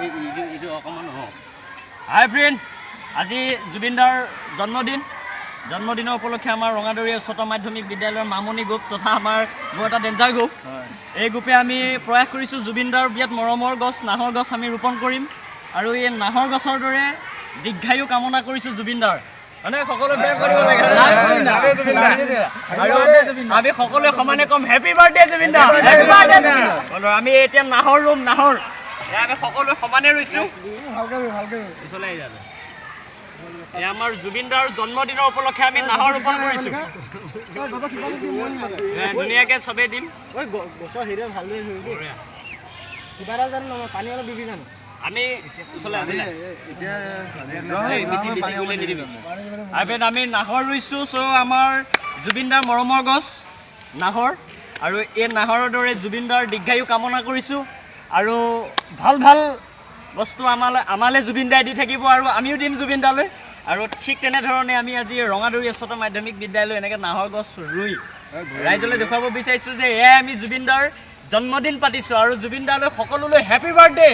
এইটো অকণমান হাই ফ্ৰেণ্ড, আজি জুবিনদাৰ জন্মদিনৰ উপলক্ষে আমাৰ ৰঙাদৰীয়া উচ্চতৰ মাধ্যমিক বিদ্যালয়ৰ মামনি গ্ৰুপ তথা মোৰ এটা ডেঞ্জাৰ গ্ৰুপ, এই গ্ৰুপে আমি প্ৰয়াস কৰিছোঁ জুবিনদাৰ বিয়াত মৰমৰ গছ নাহৰ গছ আমি ৰোপণ কৰিম আৰু এই নাহৰ গছৰ দৰে দীৰ্ঘায়ু কামনা কৰিছোঁ জুবিনদাৰ। মানে সকলোৱে বেয়া কৰিব লাগে আৰু আমি সকলোৱে সমানে ক'ম হেপী বাৰ্থডে জুবিনদা। আমি এতিয়া নাহৰ ৰুম নাহৰ আমি সকলোৱে সমানে ৰৈছোঁ। এয়া আমাৰ জুবিনদাৰ জন্মদিনৰ উপলক্ষে আমি নাহৰ ৰোপণ কৰিছোঁ। ধুনীয়াকৈ চবেই দিম। গছৰ হেৰি ভালদৰে কিবা এটা জানো পানী অলপ দিবি জানো আমি আমি নাহৰ ৰুইছোঁ। চ' আমাৰ জুবিনদাৰ মৰমৰ গছ নাহৰ আৰু এই নাহৰৰ দৰে জুবিনদাৰ দীৰ্ঘায়ু কামনা কৰিছোঁ আৰু ভাল ভাল বস্তু আমালৈ জুবিনদাই দি থাকিব আৰু আমিও দিম জুবিনদালৈ। আৰু ঠিক তেনেধৰণে আমি আজি ৰঙাদৰী উচ্চতৰ মাধ্যমিক বিদ্যালয় এনেকৈ নাহৰ গছ ৰুই ৰাইজলৈ দেখুৱাব বিচাৰিছোঁ যে এয়াই আমি জুবিনদাৰ জন্মদিন পাতিছোঁ আৰু জুবিনদালৈ সকলোলৈ হেপী বাৰ্থডে।